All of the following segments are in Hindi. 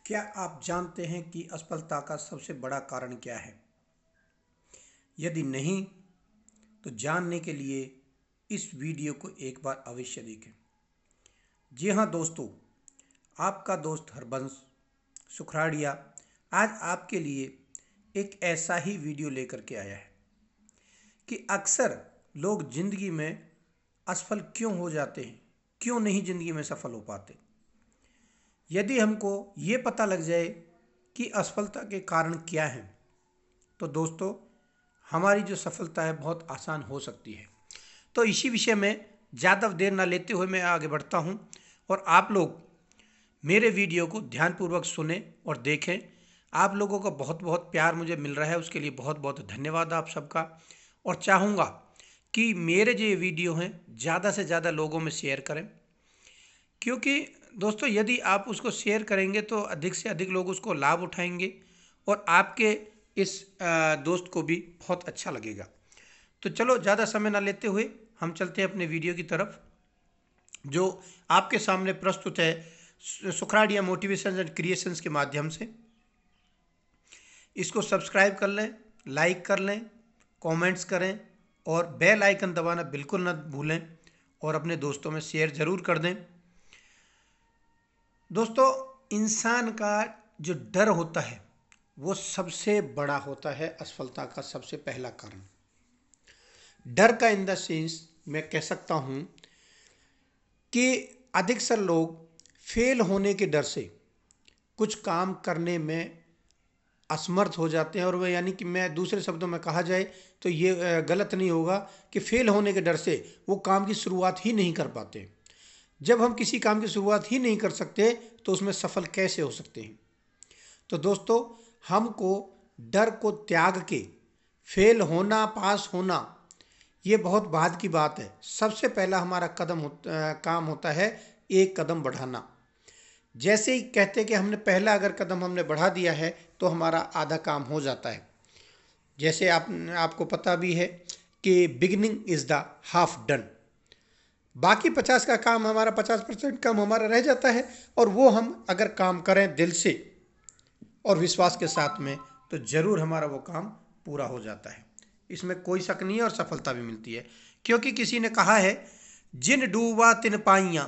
क्या आप जानते हैं कि असफलता का सबसे बड़ा कारण क्या है? यदि नहीं, तो जानने के लिए इस वीडियो को एक बार अवश्य देखें। जी हाँ दोस्तों, आपका दोस्त हरबंश सुखराड़िया आज आपके लिए एक ऐसा ही वीडियो लेकर के आया है कि अक्सर लोग जिंदगी में असफल क्यों हो जाते हैं, क्यों नहीं जिंदगी में सफल हो पाते। यदि हमको ये पता लग जाए कि असफलता के कारण क्या हैं, तो दोस्तों हमारी जो सफलता है बहुत आसान हो सकती है। तो इसी विषय में ज़्यादा देर ना लेते हुए मैं आगे बढ़ता हूं और आप लोग मेरे वीडियो को ध्यानपूर्वक सुने और देखें। आप लोगों का बहुत बहुत प्यार मुझे मिल रहा है, उसके लिए बहुत बहुत धन्यवाद आप सबका। और चाहूँगा कि मेरे जो ये वीडियो हैं ज़्यादा से ज़्यादा लोगों में शेयर करें, क्योंकि दोस्तों यदि आप उसको शेयर करेंगे तो अधिक से अधिक लोग उसको लाभ उठाएंगे और आपके इस दोस्त को भी बहुत अच्छा लगेगा। तो चलो ज़्यादा समय ना लेते हुए हम चलते हैं अपने वीडियो की तरफ, जो आपके सामने प्रस्तुत है सुखराड़िया मोटिवेशन एंड क्रिएशंस के माध्यम से। इसको सब्सक्राइब कर लें, लाइक कर लें, कमेंट्स करें और बेल आइकन दबाना बिल्कुल न भूलें और अपने दोस्तों में शेयर ज़रूर कर दें। दोस्तों, इंसान का जो डर होता है वो सबसे बड़ा होता है असफलता का सबसे पहला कारण। डर का इन द सेंस मैं कह सकता हूँ कि अधिकतर लोग फेल होने के डर से कुछ काम करने में असमर्थ हो जाते हैं। और वह यानी कि मैं दूसरे शब्दों में कहा जाए तो ये गलत नहीं होगा कि फेल होने के डर से वो काम की शुरुआत ही नहीं कर पाते। जब हम किसी काम की शुरुआत ही नहीं कर सकते तो उसमें सफल कैसे हो सकते हैं। तो दोस्तों, हमको डर को त्याग के फेल होना, पास होना, ये बहुत बाद की बात है। सबसे पहला हमारा काम होता है एक कदम बढ़ाना। जैसे ही कहते हैं कि हमने पहला अगर कदम हमने बढ़ा दिया है तो हमारा आधा काम हो जाता है। जैसे आपको पता भी है कि beginning is the half done. बाकी 50 का काम हमारा 50% काम हमारा रह जाता है और वो हम अगर काम करें दिल से और विश्वास के साथ में तो जरूर हमारा वो काम पूरा हो जाता है। इसमें कोई शक नहीं है और सफलता भी मिलती है, क्योंकि किसी ने कहा है जिन डूबा तिन पाइयाँ,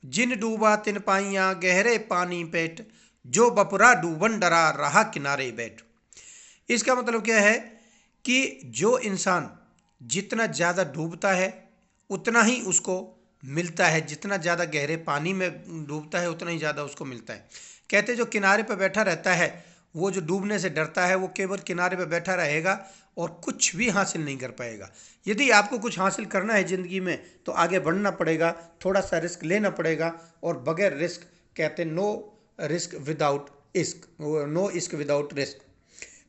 जिन डूबा तिन पाइयाँ गहरे पानी पेट, जो बपुरा डूबन डरा रहा किनारे बैठ। इसका मतलब क्या है कि जो इंसान जितना ज़्यादा डूबता है उतना ही उसको मिलता है, जितना ज़्यादा गहरे पानी में डूबता है उतना ही ज़्यादा उसको मिलता है। कहते जो किनारे पर बैठा रहता है वो जो डूबने से डरता है वो केवल किनारे पर बैठा रहेगा और कुछ भी हासिल नहीं कर पाएगा। यदि आपको कुछ हासिल करना है ज़िंदगी में तो आगे बढ़ना पड़ेगा, थोड़ा सा रिस्क लेना पड़ेगा। और बगैर रिस्क, कहते नो रिस्क विदाउट इश्क, नो इश्क विदाउट रिस्क।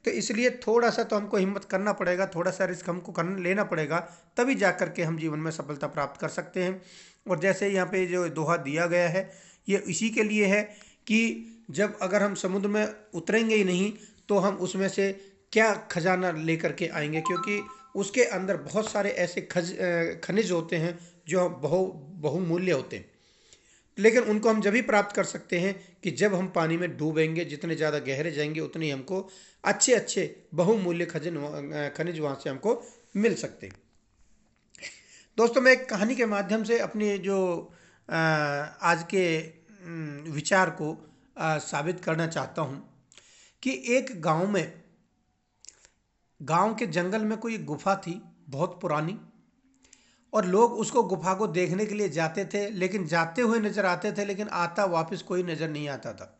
तो इसलिए थोड़ा सा तो हमको हिम्मत करना पड़ेगा, थोड़ा सा रिस्क हमको लेना पड़ेगा, तभी जा कर के हम जीवन में सफलता प्राप्त कर सकते हैं। और जैसे यहाँ पे जो दोहा दिया गया है ये इसी के लिए है कि जब अगर हम समुद्र में उतरेंगे ही नहीं तो हम उसमें से क्या खजाना लेकर के आएंगे, क्योंकि उसके अंदर बहुत सारे ऐसे खनिज होते हैं जो बहुमूल्य होते हैं। लेकिन उनको हम जब ही प्राप्त कर सकते हैं कि जब हम पानी में डूबेंगे, जितने ज़्यादा गहरे जाएंगे उतने ही हमको अच्छे अच्छे बहुमूल्य खनिज वहाँ से हमको मिल सकते हैं। दोस्तों, मैं एक कहानी के माध्यम से अपने जो आज के विचार को साबित करना चाहता हूँ कि एक गांव के जंगल में कोई गुफा थी बहुत पुरानी, और लोग उसको गुफा को देखने के लिए जाते थे, लेकिन जाते हुए नजर आते थे लेकिन आता वापस कोई नजर नहीं आता था।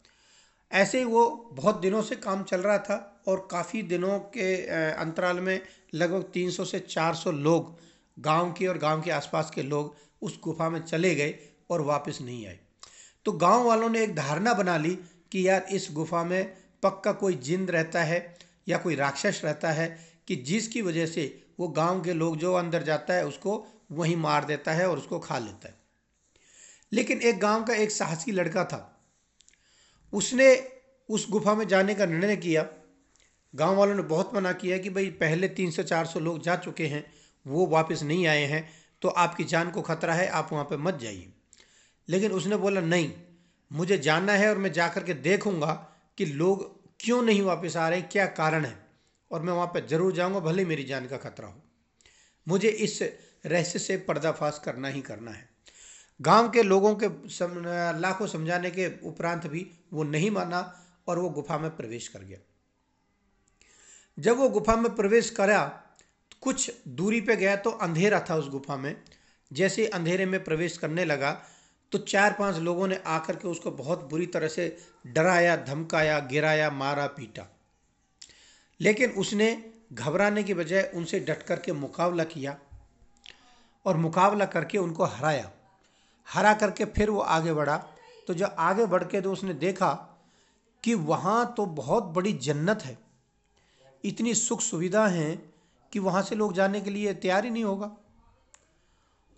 ऐसे ही वो बहुत दिनों से काम चल रहा था और काफ़ी दिनों के अंतराल में लगभग 300 से 400 लोग, गांव के और गांव के आसपास के लोग उस गुफा में चले गए और वापस नहीं आए। तो गांव वालों ने एक धारणा बना ली कि यार इस गुफा में पक्का कोई जिन रहता है या कोई राक्षस रहता है कि जिसकी वजह से वो गांव के लोग जो अंदर जाता है उसको वहीं मार देता है और उसको खा लेता है। लेकिन एक गांव का एक साहसी लड़का था, उसने उस गुफा में जाने का निर्णय किया। गांव वालों ने बहुत मना किया कि भाई पहले 300-400 लोग जा चुके हैं, वो वापस नहीं आए हैं, तो आपकी जान को खतरा है, आप वहाँ पे मत जाइए। लेकिन उसने बोला नहीं, मुझे जानना है और मैं जाकर के देखूंगा कि लोग क्यों नहीं वापस आ रहे, क्या कारण है, और मैं वहाँ पर ज़रूर जाऊंगा भले मेरी जान का खतरा हो। मुझे इस रहस्य से पर्दाफाश करना ही करना है। गांव के लोगों के लाखों समझाने के उपरांत भी वो नहीं माना और वो गुफा में प्रवेश कर गया। जब वो गुफा में प्रवेश करा, कुछ दूरी पे गया तो अंधेरा था उस गुफा में। जैसे अंधेरे में प्रवेश करने लगा तो 4-5 लोगों ने आकर के उसको बहुत बुरी तरह से डराया, धमकाया, गिराया, मारा, पीटा। लेकिन उसने घबराने की बजाय उनसे डट करके मुकाबला किया और मुकाबला करके उनको हराया। हरा करके फिर वो आगे बढ़ा। तो जब आगे बढ़ के तो उसने देखा कि वहाँ तो बहुत बड़ी जन्नत है, इतनी सुख सुविधा हैं कि वहाँ से लोग जाने के लिए तैयार ही नहीं होगा।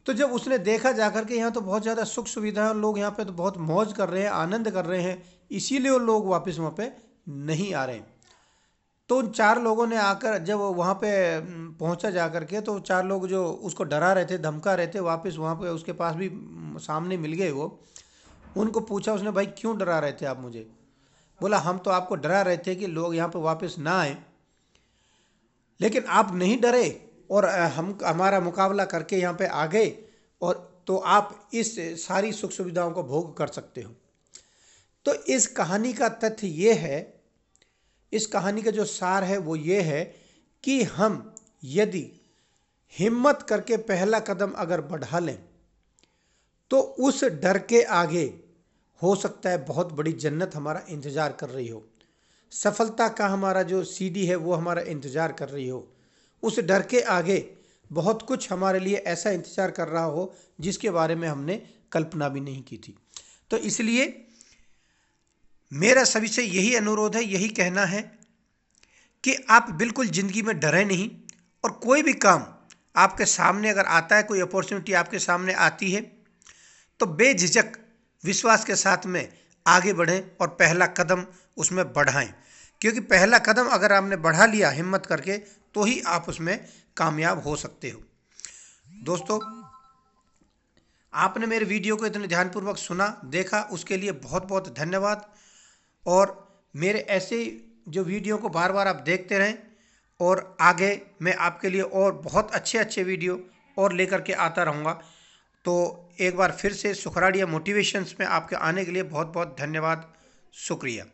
तो जब उसने देखा जाकर के यहाँ तो बहुत ज़्यादा सुख सुविधा है, लोग यहाँ पे तो बहुत मौज कर रहे हैं, आनंद कर रहे हैं, इसीलिए वो लोग वापस वहाँ पे नहीं आ रहे हैं। तो उन 4 लोगों ने आकर जब वहाँ पे पहुँचा जा कर के, तो 4 लोग जो उसको डरा रहे थे, धमका रहे थे, वापस वहाँ पे उसके पास भी सामने मिल गए। वो उनको पूछा उसने, भाई क्यों डरा रहे थे आप मुझे? बोला, हम तो आपको डरा रहे थे कि लोग यहाँ पे वापस ना आए, लेकिन आप नहीं डरे और हम हमारा मुकाबला करके यहाँ पे आ गए, और तो आप इस सारी सुख सुविधाओं को भोग कर सकते हो। तो इस कहानी का तथ्य ये है, इस कहानी का जो सार है वो ये है कि हम यदि हिम्मत करके पहला कदम अगर बढ़ा लें तो उस डर के आगे हो सकता है बहुत बड़ी जन्नत हमारा इंतज़ार कर रही हो, सफलता का हमारा जो सीढ़ी है वो हमारा इंतज़ार कर रही हो। उस डर के आगे बहुत कुछ हमारे लिए ऐसा इंतज़ार कर रहा हो जिसके बारे में हमने कल्पना भी नहीं की थी। तो इसलिए मेरा सभी से यही अनुरोध है, यही कहना है कि आप बिल्कुल ज़िंदगी में डरें नहीं, और कोई भी काम आपके सामने अगर आता है, कोई अपॉर्चुनिटी आपके सामने आती है, तो बेझिझक विश्वास के साथ में आगे बढ़ें और पहला कदम उसमें बढ़ाएं। क्योंकि पहला कदम अगर आपने बढ़ा लिया हिम्मत करके, तो ही आप उसमें कामयाब हो सकते हो। दोस्तों, आपने मेरे वीडियो को इतने ध्यानपूर्वक सुना, देखा, उसके लिए बहुत बहुत धन्यवाद। और मेरे ऐसे जो वीडियो को बार बार आप देखते रहें, और आगे मैं आपके लिए और बहुत अच्छे अच्छे वीडियो और लेकर के आता रहूँगा। तो एक बार फिर से सुखराड़िया मोटिवेशंस में आपके आने के लिए बहुत बहुत धन्यवाद, शुक्रिया।